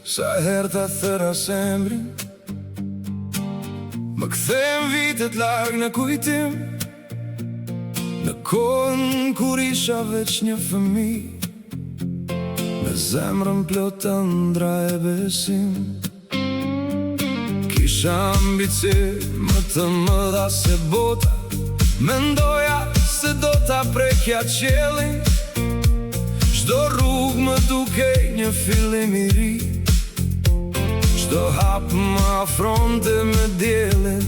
Sa herë ta thëra semrin, më kthejmë vitet larg në kujtim, në kohën kur isha veç një fëmijë, me zemrën plot ëndra e besim. Kisha ambicie më të mëdha se bota, mendoja se do ta prekja qiellin. Çdo rrugë më dukej një fillim i ri, çdo hap më afronte me diellin.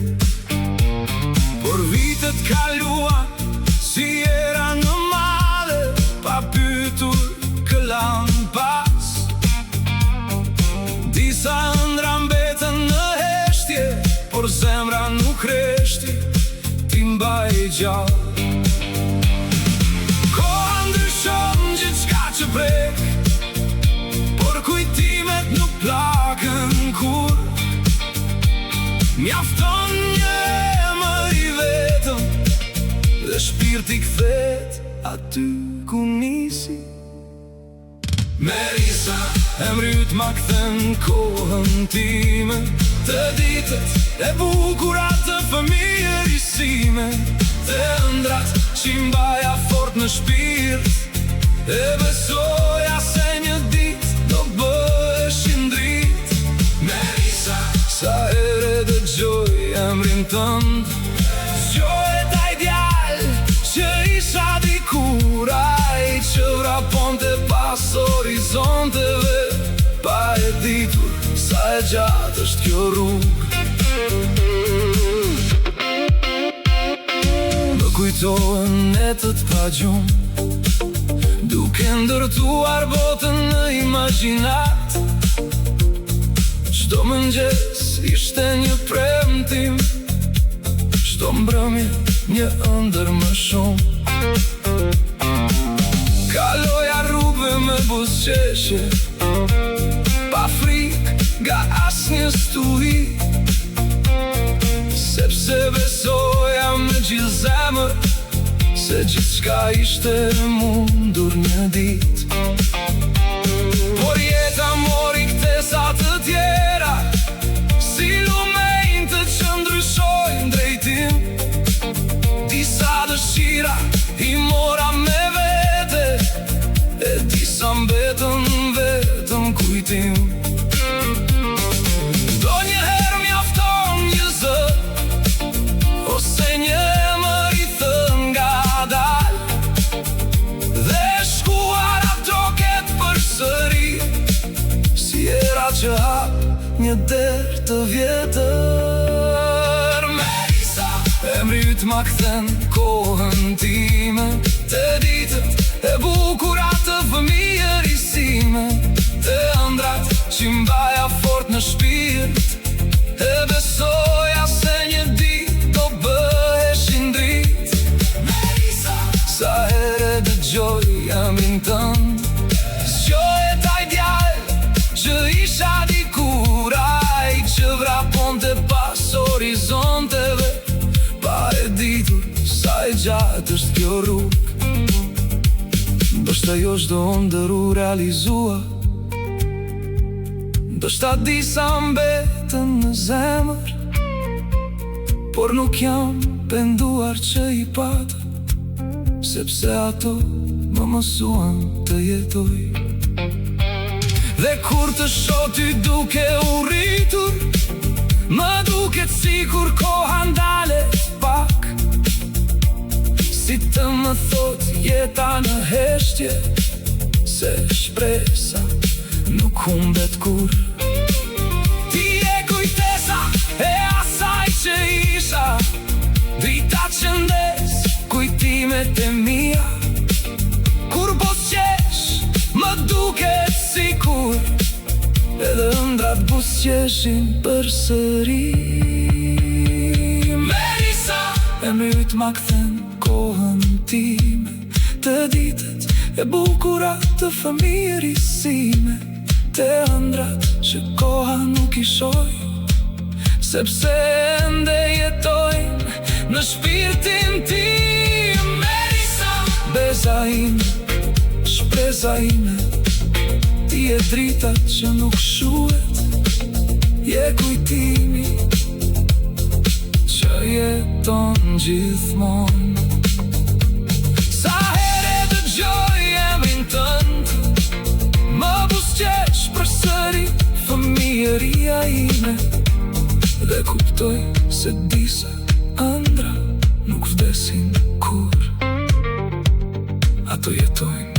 Por vitet kaluan si era në male, pa pyetur këllan pas. Disa ëndra mbetën në heshtje, por zemra nuk reshti, ti mbaj gjallë. Koha ndryshon gjithçka që prek, por kujtimet nuk plakën kur. Mjafton një emër i vetëm, dhe shpirti kthehet aty ku nisi. Merisa, emri yt ma kthen kohën time, të ditët e bukura të fëmijërisime, të ëndrat që i mbaja fort në shpirt, e besoja se një ditë do bëheshin dritë. Merisa, sa herë dëgjoj emrin tënd, zgjohej taj djalë që isha dikur, ai që vraponte pas horizonteve, pa e ditur sa e gjatë është kjo rrugë. Më kujtohen netët pa gjumë, duke ndërtuar botën në imagjinat. Çdo mëngjes ishte një premtim, çdo mbrëmje një ëndër më shumë. Kaloja rrugëve me buzëqeshje, pa frikë nga asnjë stuhi, sepse besoja me gjithë zemër se gjithçka ishte mundur një ditë. Por jeta mori ktesa të tjera, si lumejnë të që ndryshojnë drejtim. Disa dëshira i mora me vete, e disa mbetën vetëm kujtim. Do njëherë mjafton një zë, ose një emër i thënë ngadal, dhe shkuara troket përsëri, si era që hap një derë të vjetër. Merisa, emri yt ma kthen kohën time, të ditët e bukura të fëmijërisime, të ëndrat që mbaja fort në shpirt, e besoja se një ditë do bëheshin dritë. Merisa, sa herë dëgjoj emrin tënd, zgjohej taj djalë që isha dikur, ai që vraponte pas horizonteve, pa e ditur sa e gjatë është kjo rrugë. Ndoshta jo çdo ëndër u realizua, ndoshta disa mbetën në zemër, por nuk jam penduar që i pata, sepse ato më mësuan të jetoj. Dhe kur të shoh ty duke u rritur, më duket sikur koha ndalet pak, si të më thot jeta në heshtje, se shpresa nuk humbet kur. Ti e kujtesa e asaj që isha, drita që ndes kujtimet e mia. Kur buzëqesh më duket sikur, edhe ëndrat buzëqeshin përsëri. Merisa, emri yt ma kthen kohën time, të ditët e bukura të fëmijërisime, të ëndrat që koha nuk i shoj, sepse ende jetojnë në shpirtin tim. Merisa, beza ime, shpresa ime, ti Ti e drita që nuk shuhet, je kujtimi që jeton gjithmon. Sa here dëgjoj emrin tënd, më buzëqesh përsëri fëmijëria ime, dhe kuptoj se disa ëndra nuk vdesin kur, ato jetojnë